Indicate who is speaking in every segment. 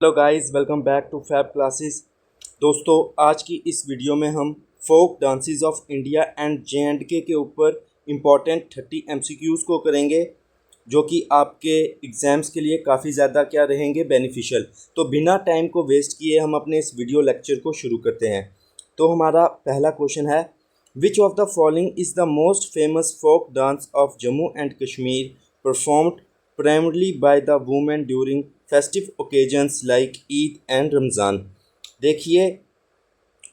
Speaker 1: Hello guys, welcome back to Fab classes. दोस्तों, आज की इस वीडियो में हम folk dances of India and J and K के ऊपर इम्पॉर्टेंट 30 एमसीक्यूज़ को करेंगे, जो कि आपके एग्ज़ाम्स के लिए काफ़ी ज़्यादा क्या रहेंगे, बेनिफिशियल। तो बिना टाइम को वेस्ट किए हम अपने इस वीडियो लेक्चर को शुरू करते हैं। तो हमारा पहला क्वेश्चन है, which of the following is the most famous folk dance of Jammu and Kashmir performed primarily by the women during festive occasions like Eid and Ramzan. देखिए,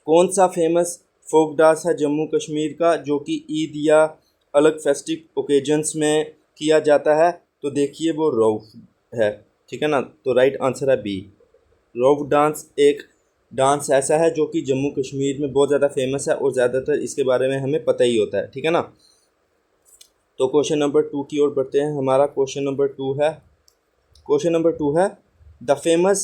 Speaker 1: कौन सा फेमस फोक डांस है जम्मू कश्मीर का जो कि ईद या अलग फेस्टिव ओकेजन्स में किया जाता है। तो देखिए, वो रौफ है। ठीक है ना। तो राइट आंसर है बी। रौफ डांस एक डांस ऐसा है जो कि जम्मू कश्मीर में बहुत ज़्यादा फेमस है और ज़्यादातर इसके बारे में हमें पता ही होता है। ठीक है ना। तो क्वेश्चन नंबर 2 की ओर बढ़ते हैं। हमारा क्वेश्चन नंबर 2 है the famous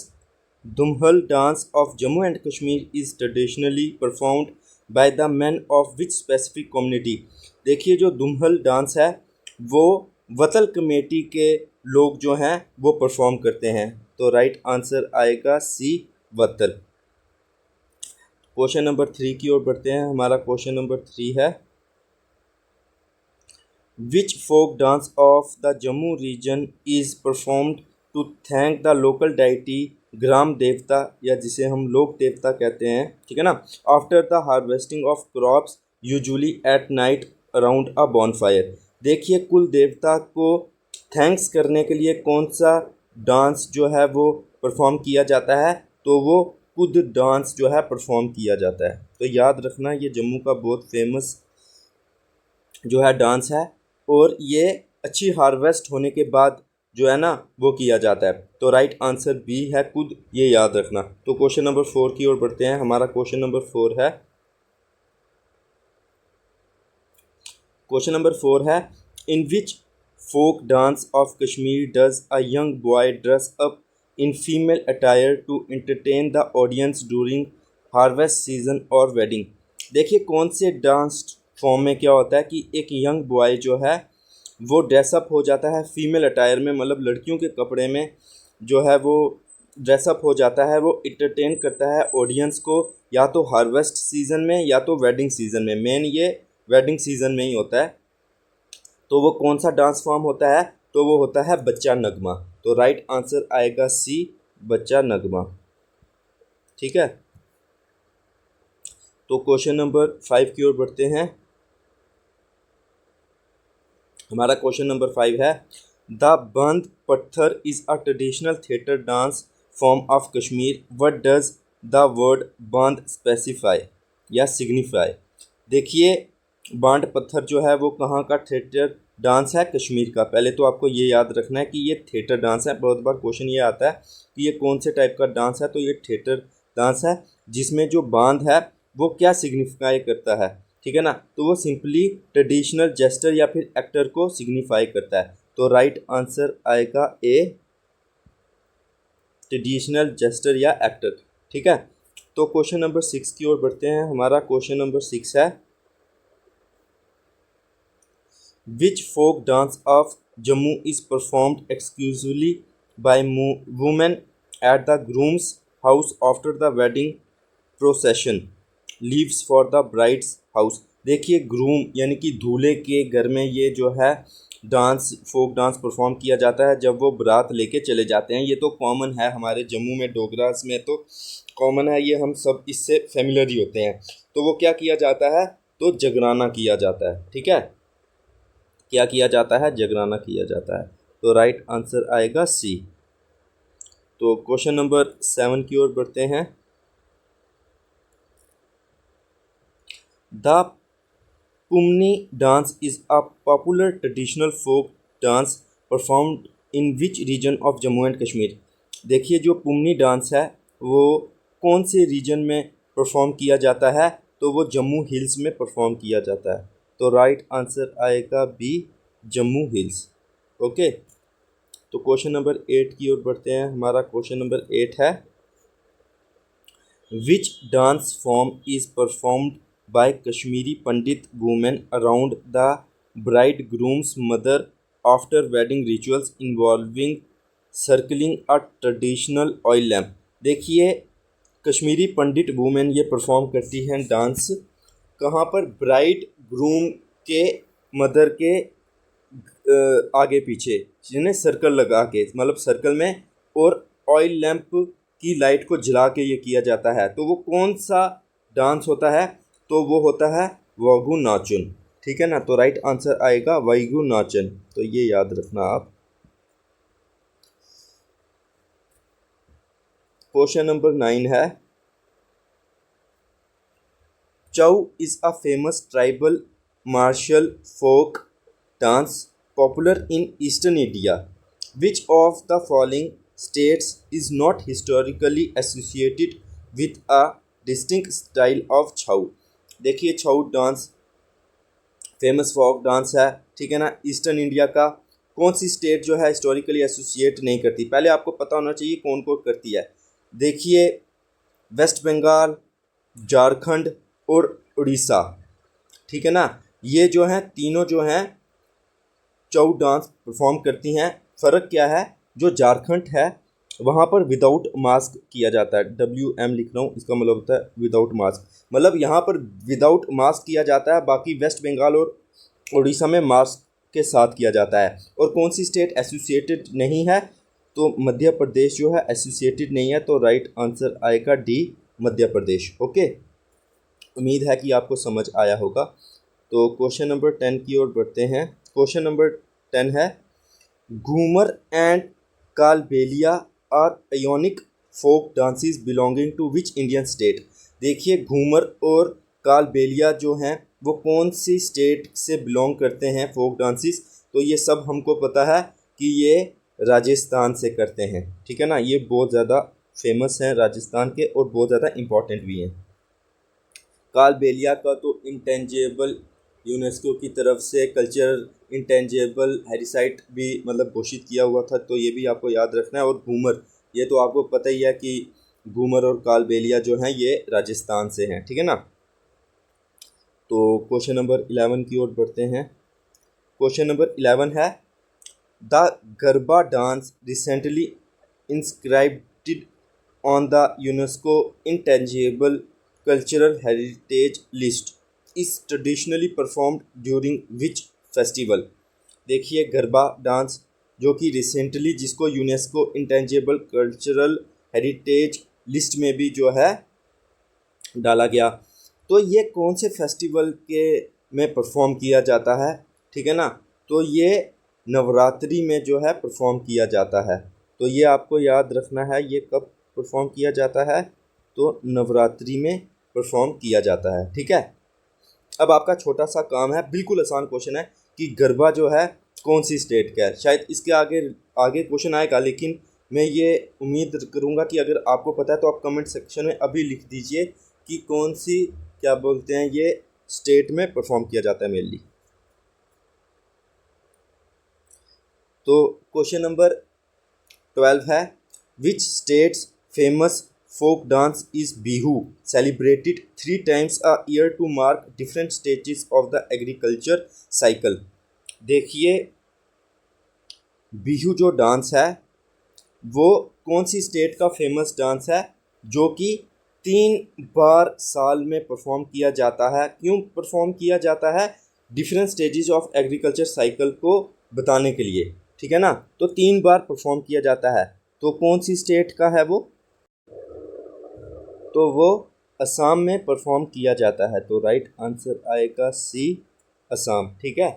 Speaker 1: Dumhal dance of Jammu and Kashmir is traditionally performed by the man of which specific community. देखिए, जो दुम्हल डांस है वो वतल कमेटी के लोग जो हैं वो परफॉर्म करते हैं। तो राइट आंसर आएगा सी, वतल। क्वेश्चन नंबर 3 की ओर बढ़ते हैं। हमारा क्वेश्चन नंबर 3 है, which folk dance of the Jammu region is performed to thank the local deity ग्राम देवता, या जिसे हम लोक देवता कहते हैं। ठीक है ना। After the harvesting of crops usually at night around a bonfire. देखिए, कुल देवता को थैंक्स करने के लिए कौन सा डांस जो है वो परफॉर्म किया जाता है। तो वो कुद डांस जो है परफॉर्म किया जाता है। तो याद रखना, ये जम्मू का बहुत फेमस जो है डांस है और ये अच्छी हार्वेस्ट होने के बाद जो है ना वो किया जाता है। तो राइट आंसर बी है, खुद ये याद रखना। तो क्वेश्चन नंबर 4 की ओर बढ़ते हैं। हमारा क्वेश्चन नंबर 4 है in which folk dance of Kashmir does a young boy dress up in female attire to entertain the audience during harvest season और वेडिंग। देखिए, कौन से डांस फॉर्म में क्या होता है कि एक यंग बॉय जो है वो ड्रेसअप हो जाता है फीमेल अटायर में, मतलब लड़कियों के कपड़े में जो है वो ड्रेसअप हो जाता है। वो इंटरटेन करता है ऑडियंस को, या तो हार्वेस्ट सीज़न में या तो वेडिंग सीज़न में। मेन ये वेडिंग सीज़न में ही होता है। तो वो कौन सा डांस फॉर्म होता है? तो वो होता है बच्चा नगमा। तो राइट आंसर आएगा सी, बच्चा नगमा। ठीक है। तो क्वेश्चन नंबर 5 की ओर बढ़ते हैं। हमारा क्वेश्चन नंबर 5 है द बंद पत्थर is a traditional theatre dance form of Kashmir. What does the word बांध स्पेसिफाई या सिग्निफाई। देखिए, बांध पत्थर जो है वो कहाँ का थिएटर डांस है? कश्मीर का। पहले तो आपको ये याद रखना है कि ये थिएटर डांस है। बहुत बार क्वेश्चन ये आता है कि ये कौन से टाइप का डांस है। तो ये थिएटर डांस है जिसमें जो बांध है वो क्या सिग्निफाई करता है। ठीक है ना। तो वो सिंपली ट्रेडिशनल जेस्टर या फिर एक्टर को सिग्निफाई करता है। तो राइट आंसर आएगा ए, ट्रेडिशनल जेस्टर या एक्टर। ठीक है। तो क्वेश्चन नंबर 6 की ओर बढ़ते हैं। हमारा क्वेश्चन नंबर 6 है which folk dance of Jammu is performed exclusively by women at the groom's house after the wedding procession leaves for the bride's house. देखिए, ग्रूम यानी कि दूल्हे के घर में ये जो है डांस, फोक डांस परफॉर्म किया जाता है जब वो बारात लेके चले जाते हैं। ये तो कॉमन है हमारे जम्मू में, डोगरास में तो कॉमन है ये, हम सब इससे फेमिलर ही होते हैं। तो वो क्या किया जाता है? तो जगराना किया जाता है। ठीक है। क्या किया जाता है? जगराना किया जाता है। तो राइट आंसर आएगा सी। तो क्वेश्चन नंबर 7 की ओर बढ़ते हैं। The Pumni dance is a popular traditional folk dance performed in which region of Jammu and Kashmir. देखिए, जो पुमनी डांस है वो कौन से रीजन में परफॉर्म किया जाता है? तो वो जम्मू हिल्स में परफॉर्म किया जाता है। तो राइट आंसर आएगा बी, जम्मू हिल्स। ओके। तो क्वेश्चन नंबर 8 की ओर बढ़ते हैं। हमारा क्वेश्चन नंबर 8 है which dance form is performed by Kashmiri Pandit women around the bridegroom's mother after wedding rituals involving circling a traditional oil lamp. देखिए कश्मीरी पंडित women ये परफॉर्म करती हैं डांस कहाँ पर, ब्राइड ग्रूम के मदर के आगे पीछे, जिन्हें सर्कल लगा के, मतलब सर्कल में, और ऑयल लैम्प की लाइट को जला के ये किया जाता है। तो वो कौन सा डांस होता है, तो वो होता है वागु नाचन। ठीक है ना, तो राइट आंसर आएगा वाइगु नाचन, तो ये याद रखना आप। क्वेश्चन नंबर 9 है, Chhau is a famous tribal martial folk dance popular in eastern India. Which of the following states is not historically associated with a distinct style of छऊ? देखिए छऊ डांस फेमस फोक डांस है, ठीक है ना, eastern India का। कौन सी state जो है historically associate नहीं करती, पहले आपको पता होना चाहिए कौन कौन करती है। देखिए वेस्ट बंगाल, झारखंड और उड़ीसा, ठीक है ना, ये जो हैं तीनों जो हैं छऊ डांस परफॉर्म करती हैं। फ़र्क क्या है, जो झारखंड है वहाँ पर विदाउट मास्क किया जाता है, WM लिख रहा हूँ, इसका मतलब होता है विदाउट मास्क, मतलब यहाँ पर विदाउट मास्क किया जाता है। बाकी वेस्ट बंगाल और उड़ीसा में मास्क के साथ किया जाता है। और कौन सी स्टेट एसोसिएटेड नहीं है, तो मध्य प्रदेश जो है एसोसिएटेड नहीं है, तो राइट आंसर आएगा डी, मध्य प्रदेश। ओके, उम्मीद है कि आपको समझ आया होगा। तो क्वेश्चन नंबर 10 की ओर बढ़ते हैं। क्वेश्चन नंबर 10 है, Ghoomar and Kalbelia are iconic folk dances belonging to which Indian state? देखिए घूमर और कालबेलिया जो हैं वो कौन सी स्टेट से बिलोंग करते हैं फोक डांसेस, तो ये सब हमको पता है कि ये राजस्थान से करते हैं। ठीक है ना, ये बहुत ज़्यादा फेमस हैं राजस्थान के और बहुत ज़्यादा इम्पॉर्टेंट भी हैं। कालबेलिया का तो इंटेंजेबल यूनेस्को की तरफ से कल्चर इंटेंजेबल हेरिसाइट भी मतलब घोषित किया हुआ था, तो ये भी आपको याद रखना है। और घूमर, ये तो आपको पता ही है कि घूमर और कालबेलिया जो हैं ये राजस्थान से हैं। ठीक है ना, तो क्वेश्चन नंबर 11 की ओर बढ़ते हैं। क्वेश्चन नंबर 11 है, the garba dance recently inscribed on the UNESCO intangible cultural heritage list is traditionally performed during which festival? देखिए गरबा डांस जो कि रिसेंटली जिसको UNESCO intangible cultural heritage list में भी जो है डाला गया, तो ये कौन से फेस्टिवल के में परफॉर्म किया जाता है? ठीक है ना, तो ये नवरात्रि में जो है परफॉर्म किया जाता है। तो ये आपको याद रखना है, ये कब परफॉर्म किया जाता है, तो नवरात्रि में परफॉर्म किया जाता है। ठीक है, अब आपका छोटा सा काम है, बिल्कुल आसान क्वेश्चन है कि गरबा जो है कौन सी स्टेट का है। शायद इसके आगे आगे क्वेश्चन आएगा, लेकिन मैं ये उम्मीद करूँगा कि अगर आपको पता है तो आप कमेंट सेक्शन में अभी लिख दीजिए कि कौन सी, क्या बोलते हैं, ये स्टेट में परफॉर्म किया जाता है मेनली। तो क्वेश्चन नंबर 12 है, which states famous folk dance is Bihu, celebrated 3 times a year to mark different stages of the agriculture cycle? देखिए बिहू जो डांस है वो कौन सी स्टेट का फेमस डांस है जो कि 3 बार साल में परफॉर्म किया जाता है? क्यों परफॉर्म किया जाता है? Different stages of agriculture cycle को बताने के लिए। ठीक है ना, तो 3 बार परफॉर्म किया जाता है, तो कौन सी स्टेट का है वो? तो वो असम में परफॉर्म किया जाता है, तो राइट आंसर आएगा सी, असम। ठीक है,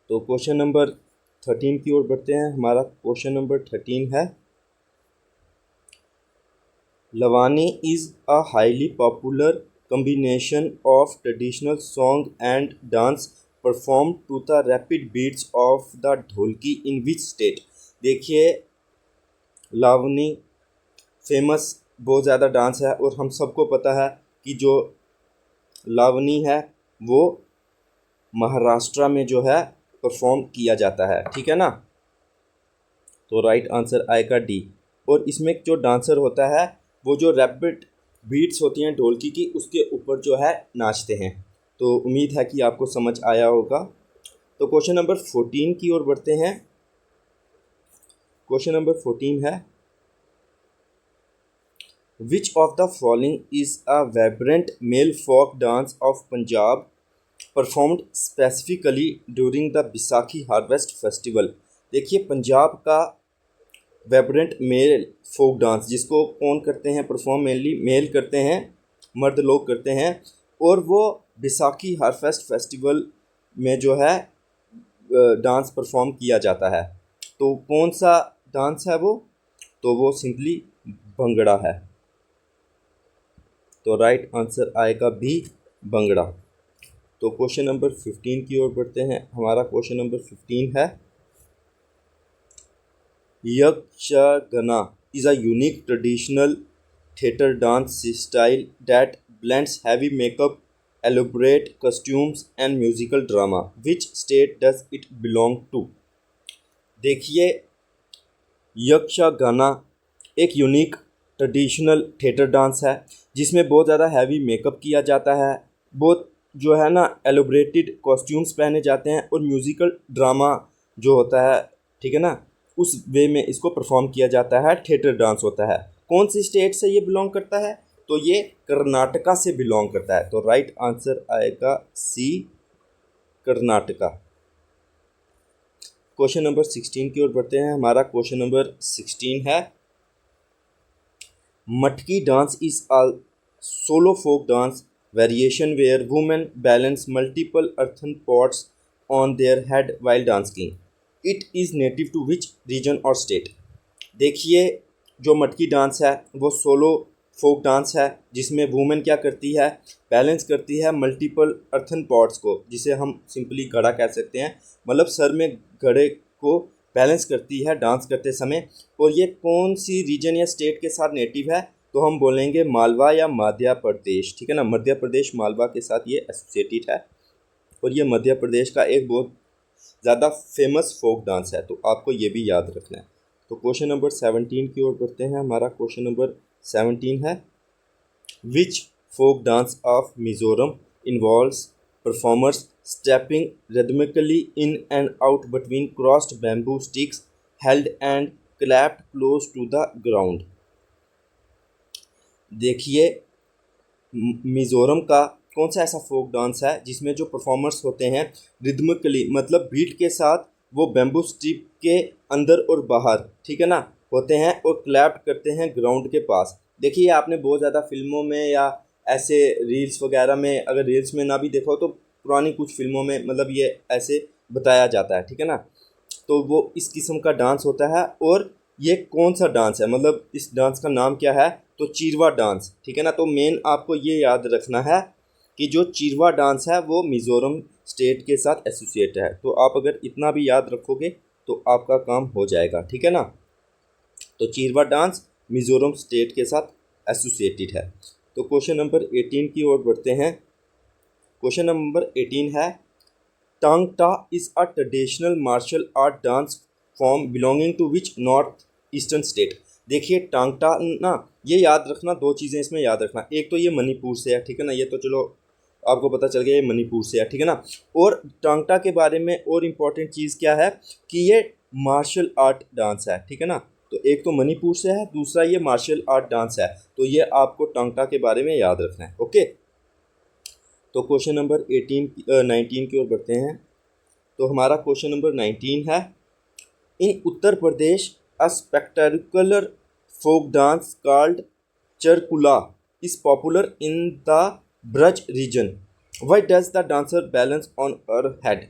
Speaker 1: तो क्वेश्चन नंबर 13 की ओर बढ़ते हैं। हमारा क्वेश्चन नंबर 13 है, Lavani is a highly popular combination of traditional song and dance performed to the rapid beats of the dholki in which state? देखिए लावनी फेमस बहुत ज़्यादा डांस है और हम सबको पता है कि जो लावनी है वो महाराष्ट्र में जो है परफॉर्म किया जाता है। ठीक है ना, तो राइट आंसर आएगा डी। और इसमें जो डांसर होता है वो जो रैपिड बीट्स होती हैं ढोलकी की उसके ऊपर जो है नाचते हैं। तो उम्मीद है कि आपको समझ आया होगा। तो क्वेश्चन नंबर 14 की ओर बढ़ते हैं। क्वेश्चन नंबर 14 है, which of the following is a vibrant male folk dance of Punjab performed specifically during the Baisakhi harvest festival. देखिए, पंजाब का वाइब्रेंट मेल फोक डांस जिसको कौन करते हैं परफॉर्म, मेनली मेल करते हैं, मर्द लोग करते हैं, और वो बैसाखी हार्वेस्ट फेस्टिवल में जो है डांस परफॉर्म किया जाता है। तो कौन सा डांस है वो? तो वो सिंपली भंगड़ा है। तो राइट आंसर आएगा बी, भंगड़ा। तो क्वेश्चन नंबर 15 की ओर बढ़ते हैं। हमारा क्वेश्चन नंबर 15 है, यक्षगना is a unique traditional theatre dance style that blends heavy makeup, elaborate costumes and musical drama. Which state does it belong to? देखिए, यक्षगाना एक यूनिक ट्रेडिशनल थिएटर डांस है जिसमें बहुत ज़्यादा हैवी मेकअप किया जाता है, बहुत जो है ना एलोब्रेटेड कॉस्ट्यूम्स पहने जाते हैं, और म्यूज़िकल ड्रामा जो होता है, ठीक है ना, उस वे में इसको परफॉर्म किया जाता है, थिएटर डांस होता है। कौन सी स्टेट से ये बिलोंग करता है? तो ये कर्नाटका से बिलोंग करता है। तो राइट आंसर आएगा सी, कर्नाटका। क्वेश्चन नंबर 16 की ओर बढ़ते हैं। हमारा क्वेश्चन नंबर 16 है, Matki dance is a solo folk dance variation where women balance multiple earthen pots on their head while dancing. It is native to which region और स्टेट? देखिए, जो मटकी डांस है वो सोलो फोक डांस है जिसमें women क्या करती है, बैलेंस करती है मल्टीपल अर्थन पॉट्स को, जिसे हम सिंपली घड़ा कह सकते हैं, मतलब सर में घड़े को बैलेंस करती है डांस करते समय। और ये कौन सी रीजन या स्टेट के साथ नेटिव है? तो हम बोलेंगे मालवा या मध्य प्रदेश, ठीक है ना, मध्य प्रदेश मालवा के साथ ये एसोसिएटेड है, और ये मध्य प्रदेश का एक बहुत ज़्यादा फेमस फोक डांस है। तो आपको ये भी याद रखना है। तो क्वेश्चन नंबर 17 की ओर बढ़ते हैं। हमारा क्वेश्चन नंबर 17 है, which folk dance of Mizoram involves performers stepping rhythmically in and out between crossed bamboo sticks held and clapped close to the ground। देखिए, मिज़ोरम का कौन सा ऐसा फोक डांस है जिसमें जो परफॉर्मर्स होते हैं रिदमिकली, मतलब बीट के साथ, वो बैम्बू स्टिक के अंदर और बाहर, ठीक है ना, होते हैं और क्लैप करते हैं ग्राउंड के पास। देखिए, आपने बहुत ज़्यादा फिल्मों में या ऐसे रील्स वगैरह में, अगर रील्स में ना भी देखो तो पुरानी कुछ फिल्मों में मतलब ये ऐसे बताया जाता है, ठीक है ना। तो वो इस किस्म का डांस होता है। और ये कौन सा डांस है, मतलब इस डांस का नाम क्या है? तो चिरवा डांस, ठीक है ना। तो मेन आपको ये याद रखना है कि जो चिरवा डांस है वो मिज़ोरम स्टेट के साथ एसोसिएट है। तो आप अगर इतना भी याद रखोगे तो आपका काम हो जाएगा, ठीक है ना। तो चिरवा डांस मिज़ोरम स्टेट के साथ एसोसिएटेड है। तो क्वेश्चन नंबर 18 की ओर बढ़ते हैं। क्वेश्चन नंबर 18 है, Thang Ta is a traditional martial art dance form belonging to which north eastern state. देखिए, टांग टा ना, ये याद रखना, दो चीज़ें इसमें याद रखना। एक तो ये मणिपुर से है, ठीक है ना, ये तो चलो आपको पता चल गया ये मणिपुर से है, ठीक है ना। और टांग टा के बारे में और इम्पॉर्टेंट चीज़ क्या है कि ये मार्शल आर्ट डांस है, ठीक है ना। तो एक तो मणिपुर से है, दूसरा ये मार्शल आर्ट डांस है। तो ये आपको टांग टा के बारे में याद रखना है, ओके। तो क्वेश्चन नंबर 19 की ओर बढ़ते हैं। तो हमारा क्वेश्चन नंबर 19 है, in Uttar Pradesh a spectacular folk dance called Charkula is popular in the Braj region. Why does the dancer balance on her head?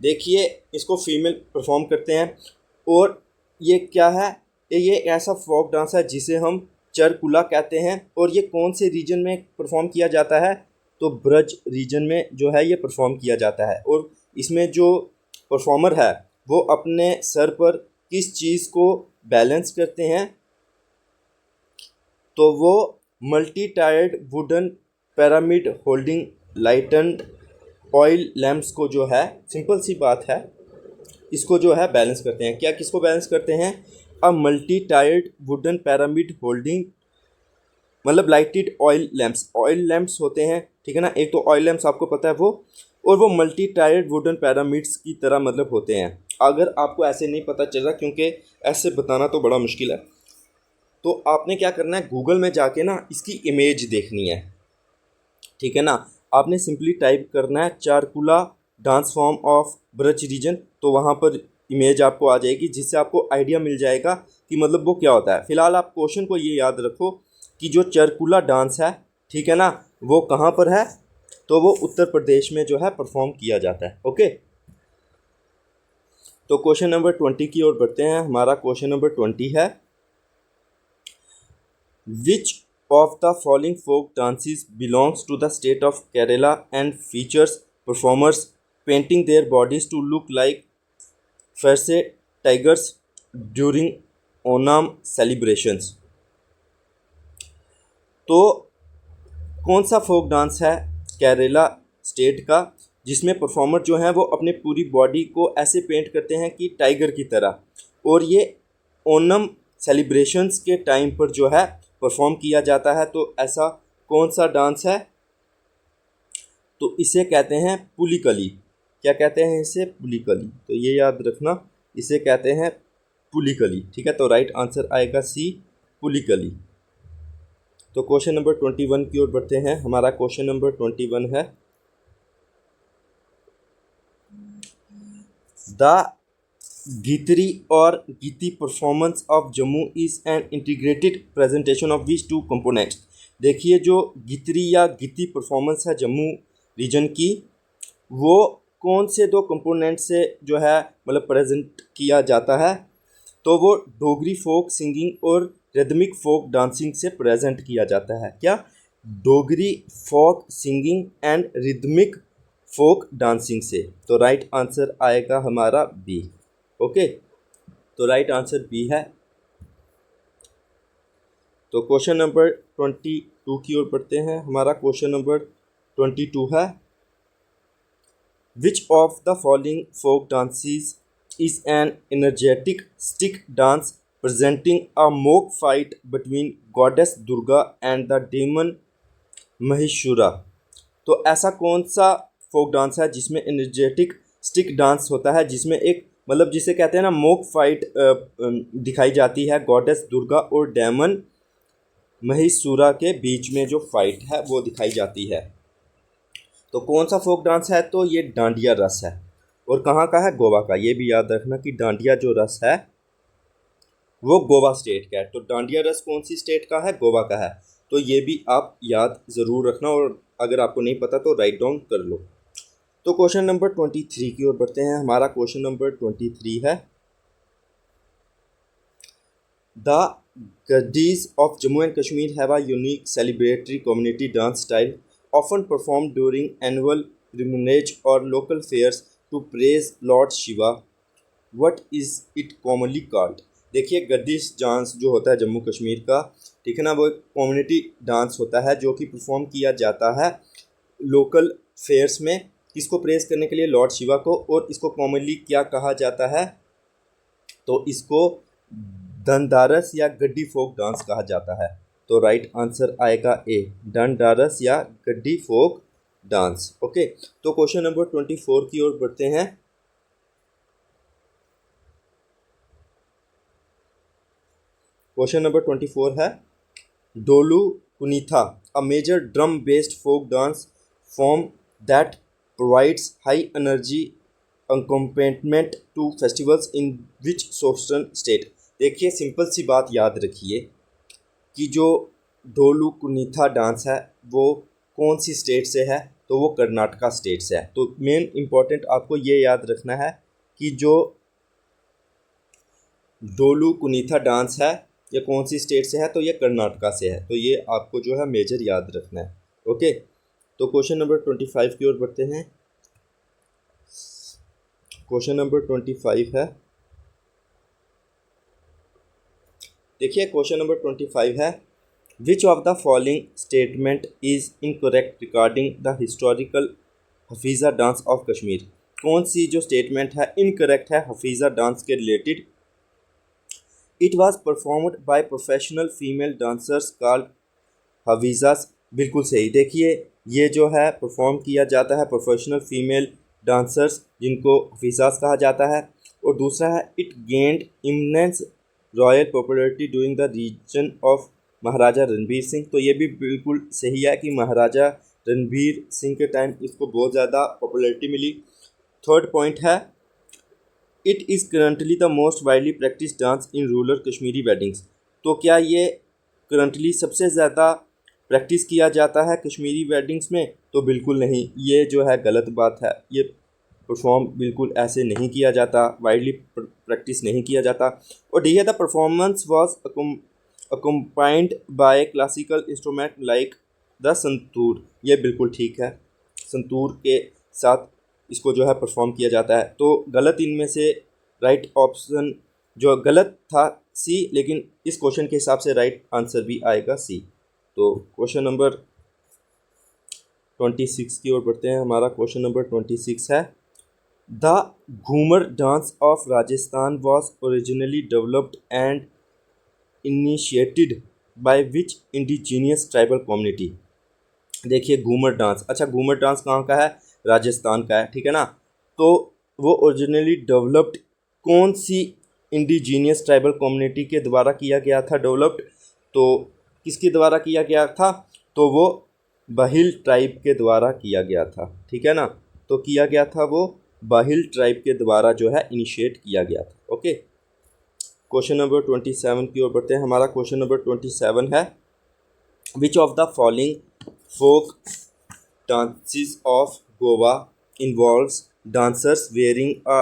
Speaker 1: देखिए, इसको फीमेल परफॉर्म करते हैं, और ये क्या है, ये ऐसा फोक डांस है जिसे हम चरकुला कहते हैं। और ये कौन से रीजन में परफॉर्म किया जाता है? तो ब्रज रीजन में जो है ये परफॉर्म किया जाता है। और इसमें जो परफॉर्मर है वो अपने सर पर किस चीज़ को बैलेंस करते हैं? तो वो multi tired wooden pyramid holding lightened oil lamps को जो है, सिंपल सी बात है, इसको जो है बैलेंस करते हैं। क्या किसको बैलेंस करते हैं? A multi tired wooden pyramid holding, मतलब लाइटेड ऑयल लैम्प्स होते हैं, ठीक है ना। एक तो ऑयल लैम्प्स आपको पता है वो, और वो मल्टी टायर्ड वुडन पिरामिड्स की तरह मतलब होते हैं। अगर आपको ऐसे नहीं पता चल रहा, क्योंकि ऐसे बताना तो बड़ा मुश्किल है, तो आपने क्या करना है, गूगल में जाके ना इसकी इमेज देखनी है, ठीक है ना। आपने सिंपली टाइप करना है Charkula dance form of Braj region, तो वहाँ पर इमेज आपको आ जाएगी, जिससे आपको आइडिया मिल जाएगा कि मतलब वो क्या होता है। फिलहाल आप क्वेश्चन को ये याद रखो कि जो चारकुला डांस है, ठीक है ना, वो कहाँ पर है, तो वो उत्तर प्रदेश में जो है परफॉर्म किया जाता है। ओके, तो क्वेश्चन नंबर 20 की ओर बढ़ते हैं। हमारा क्वेश्चन नंबर 20 है, विच of the following folk dances belongs to the state of Kerala and features performers painting their bodies to look like fierce tigers during Onam celebrations। तो कौन सा फोक डांस है केरला स्टेट का, जिसमें परफॉर्मर जो हैं वो अपने पूरी बॉडी को ऐसे पेंट करते हैं कि टाइगर की तरह, और ये ओनम सेलिब्रेशंस के टाइम पर जो है परफॉर्म किया जाता है। तो ऐसा कौन सा डांस है, तो इसे कहते हैं पुलिकली। क्या कहते हैं इसे? पुलिकली। तो ये याद रखना, इसे कहते हैं पुलिकली, ठीक है। तो राइट आंसर आएगा सी, पुलिकली। तो क्वेश्चन नंबर 21 की ओर बढ़ते हैं। हमारा क्वेश्चन नंबर 21 है, द गीतरी और Geeti performance of Jammu is an integrated presentation of which two components. देखिए, जो गीतरी या गीती परफॉर्मेंस है जम्मू रीजन की, वो कौन से दो कंपोनेंट से जो है मतलब प्रेजेंट किया जाता है, तो वो डोगरी फोक सिंगिंग और रिदमिक फोक डांसिंग से प्रेजेंट किया जाता है। क्या? Dogri folk singing and rhythmic folk dancing से। तो राइट आंसर आएगा हमारा बी। ओके, तो राइट आंसर बी है। तो क्वेश्चन नंबर 22 की ओर बढ़ते हैं। हमारा क्वेश्चन नंबर 22 है, which of the following folk dances is an energetic stick dance presenting a mock fight between goddess Durga and the demon महिषुरा। तो ऐसा कौन सा फोक डांस है जिसमें एनर्जेटिक स्टिक डांस होता है, जिसमें एक मतलब जिसे कहते हैं ना मोक फाइट दिखाई जाती है गॉडेस दुर्गा और डेमन महिषुरा के बीच में जो फाइट है वो दिखाई जाती है। तो कौन सा फोक डांस है? तो ये डांडिया रस है, और कहाँ का है? गोवा का। ये भी याद रखना कि डांडिया जो रस है वो गोवा स्टेट का है। तो डांडिया रस कौन सी स्टेट का है? गोवा का है। तो ये भी आप याद ज़रूर रखना, और अगर आपको नहीं पता तो राइट डाउन कर लो। तो क्वेश्चन नंबर 23 की ओर बढ़ते हैं। हमारा क्वेश्चन नंबर 23 है, the Gaddis of Jammu and Kashmir have a unique celebratory community dance style often perform during annual pilgrimage और local fairs to praise lord Shiva. What is it commonly called? देखिए, गद्दीस डांस जो होता है जम्मू कश्मीर का, ठीक है ना, वो एक कम्युनिटी डांस होता है जो कि परफॉर्म किया जाता है लोकल फेयर्स में, इसको प्रेस करने के लिए लॉर्ड शिवा को। और इसको कॉमनली क्या कहा जाता है? तो इसको दंडारस या गड्डी फोक डांस कहा जाता है। तो राइट आंसर आएगा ए, दंडारस या गड्डी फोक डांस। ओके, तो क्वेश्चन नंबर 24 की ओर बढ़ते हैं। क्वेश्चन नंबर 24 है, Dollu Kunitha, a major drum based folk dance form that provides high energy accompaniment to festivals in which southern state. देखिए, सिंपल सी बात याद रखिए कि जो डोलू कुनीथा डांस है वो कौन सी स्टेट से है, तो वो कर्नाटका स्टेट से है। तो मेन इम्पॉर्टेंट आपको ये याद रखना है कि जो डोलू कुनीथा डांस है ये कौन सी स्टेट से है, तो ये कर्नाटका से है। तो ये आपको जो है मेजर याद रखना है। ओके, तो क्वेश्चन नंबर 25 की ओर बढ़ते हैं। क्वेश्चन नंबर 25 है, देखिए क्वेश्चन नंबर 25 है, which of the following statement is incorrect regarding the historical Hafiza dance of Kashmir. कौन सी जो स्टेटमेंट है इनकरेक्ट है हफीज़ा डांस के related? It was performed by professional female dancers called Hafizas. बिल्कुल सही। देखिए, ये जो है परफॉर्म किया जाता है प्रोफेशनल फीमेल डांसर्स जिनको हफीज़ास कहा जाता है। और दूसरा है it gained eminence royal popularity during the region of Maharaja Ranbir Singh. तो ये भी बिल्कुल सही है कि महाराजा रणबीर सिंह के टाइम इसको बहुत ज़्यादा पॉपुलैरिटी मिली। थर्ड पॉइंट है it is currently the most widely practice dance in rural Kashmiri weddings. तो क्या ये करंटली सबसे ज़्यादा प्रैक्टिस किया जाता है कश्मीरी वेडिंग्स में? तो बिल्कुल नहीं, ये जो है गलत बात है। ये परफॉर्म बिल्कुल ऐसे नहीं किया जाता, वाइडली प्रैक्टिस नहीं किया जाता। और डी है the performance was accompanied by classical instrument like the santoor. ये बिल्कुल ठीक है, संतूर के साथ इसको जो है परफॉर्म किया जाता है। तो गलत इनमें से राइट ऑप्शन जो गलत था सी, लेकिन इस क्वेश्चन के हिसाब से राइट आंसर भी आएगा सी। तो क्वेश्चन नंबर 26 की ओर बढ़ते हैं। हमारा क्वेश्चन नंबर 26 है the Ghoomar dance of Rajasthan was originally developed and initiated by which indigenous tribal community. देखिए घूमर डांस, अच्छा घूमर डांस कहाँ का है? राजस्थान का है, ठीक है ना। तो वो ओरिजिनली डेवलप्ड कौन सी इंडिजीनियस ट्राइबल कम्युनिटी के द्वारा किया गया था डेवलप्ड? तो किसके द्वारा किया गया था? तो वो बाहिल ट्राइब के द्वारा किया गया था, ठीक है ना। तो किया गया था वो बाहिल ट्राइब के द्वारा जो है इनिशिएट किया गया था। ओके, क्वेश्चन नंबर 27 की ओर बढ़ते हैं। हमारा क्वेश्चन नंबर 27 है which of the following folk dances of Goa involves dancers wearing a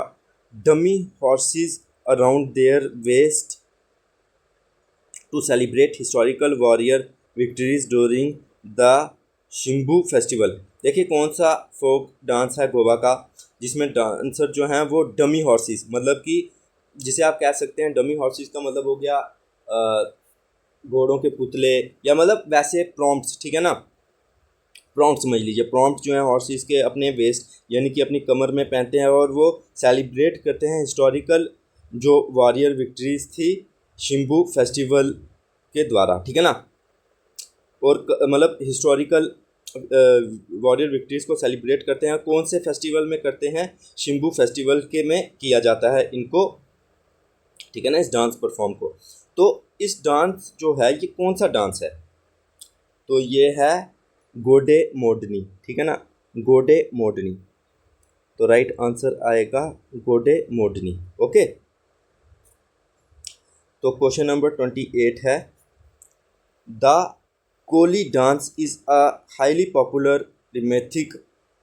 Speaker 1: dummy horses around their waist to celebrate historical warrior victories during the Shimbu festival. देखिए कौन सा फोक डांस है गोवा का जिसमें डांसर जो हैं वो डमी हॉर्सेस, मतलब कि जिसे आप कह सकते हैं डमी हॉर्सेस का मतलब हो गया घोड़ों के पुतले, या मतलब वैसे प्रॉम्प्ट्स, ठीक है ना। प्रॉम्प्ट समझ लीजिए, प्रॉम्प्ट जो है हॉर्सेस के अपने वेस्ट यानी कि अपनी कमर में पहनते हैं और वो सेलिब्रेट करते हैं हिस्टोरिकल जो वॉरियर विक्ट्रीज थी शिम्बू फेस्टिवल के द्वारा, ठीक है ना। और मतलब हिस्टोरिकल वॉरियर विक्ट्रीज को सेलिब्रेट करते हैं। कौन से फेस्टिवल में करते हैं? शिम्बू फेस्टिवल के में किया जाता है इनको, ठीक है ना, इस डांस परफॉर्म को। तो इस डांस जो है ये कौन सा डांस है? तो ये है गोडे मोडनी, ठीक है ना, गोडे मोडनी। तो राइट आंसर आएगा गोडे मोडनी। ओके, तो क्वेश्चन नंबर 28 है the Koli dance is a highly popular rhythmic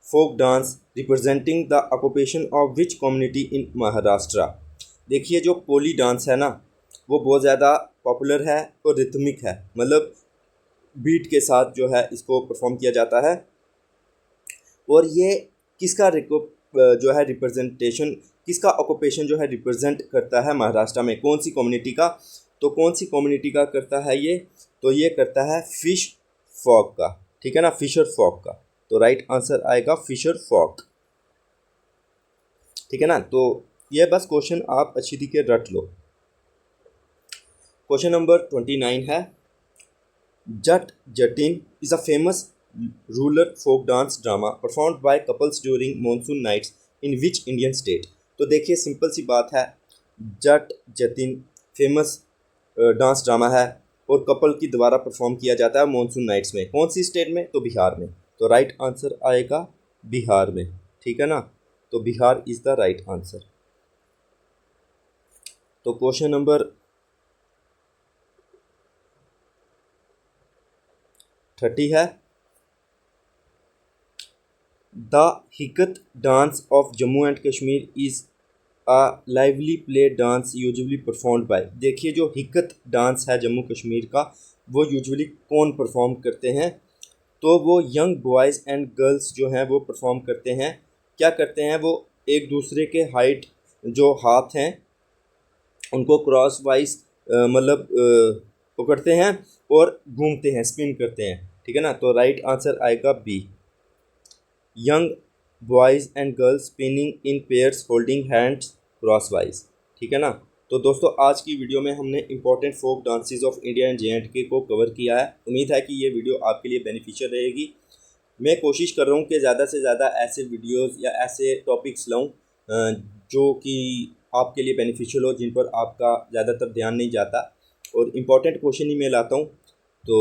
Speaker 1: folk dance representing the occupation of which community in Maharashtra. देखिए जो कोली डांस है ना वो बहुत ज़्यादा पॉपुलर है और रिथमिक है, मतलब बीट के साथ जो है इसको परफॉर्म किया जाता है। और ये किसका जो है रिप्रेजेंटेशन, किसका ऑक्यूपेशन जो है रिप्रेजेंट करता है महाराष्ट्र में? कौन सी कम्युनिटी का? तो कौन सी कम्युनिटी का करता है ये? तो ये करता है फिश फॉक का, ठीक है ना, फिशर फॉक का। तो राइट आंसर आएगा फिशर फॉक, ठीक है ना। तो ये बस क्वेश्चन आप अच्छी तरीके रट लो। क्वेश्चन नंबर 29 है Jat Jatin is a famous rural folk dance drama performed by couples during monsoon nights in which Indian state? तो देखिए सिंपल सी बात है, जट जतिन फेमस डांस ड्रामा है और कपल की द्वारा परफॉर्म किया जाता है मॉनसून नाइट्स में। कौन सी स्टेट में? तो बिहार में। तो राइट आंसर आएगा बिहार में, ठीक है ना। तो Bihar is the right answer. तो क्वेश्चन नंबर 30 है the Hikat dance of Jammu and Kashmir is a lively play dance usually performed by. देखिए जो हिकत डांस है जम्मू कश्मीर का वो यूजुअली कौन परफॉर्म करते हैं? तो वो यंग बॉयज़ एंड गर्ल्स जो हैं वो परफॉर्म करते हैं। क्या करते हैं? वो एक दूसरे के हाइट जो हाथ हैं उनको क्रॉस वाइज मतलब पकड़ते हैं और घूमते हैं, स्पिन करते हैं, ठीक है ना। तो राइट आंसर आएगा B, young boys and girls spinning in pairs holding hands crosswise, ठीक है ना। तो दोस्तों आज की वीडियो में हमने important folk dances of India and J and K को कवर किया है। उम्मीद है कि ये वीडियो आपके लिए बेनिफिशियल रहेगी। मैं कोशिश कर रहा हूँ कि ज़्यादा से ज़्यादा ऐसे वीडियोस या ऐसे टॉपिक्स लाऊं जो कि आपके लिए बेनिफिशियल हो, जिन पर आपका ज़्यादातर ध्यान नहीं जाता, और इम्पॉर्टेंट क्वेश्चन ही मैं लाता हूँ। तो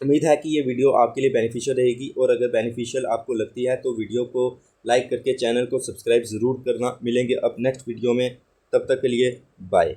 Speaker 1: उम्मीद है कि ये वीडियो आपके लिए बेनिफिशियल रहेगी, और अगर बेनिफिशियल आपको लगती है तो वीडियो को लाइक करके चैनल को सब्सक्राइब ज़रूर करना। मिलेंगे अब नेक्स्ट वीडियो में, तब तक के लिए बाय।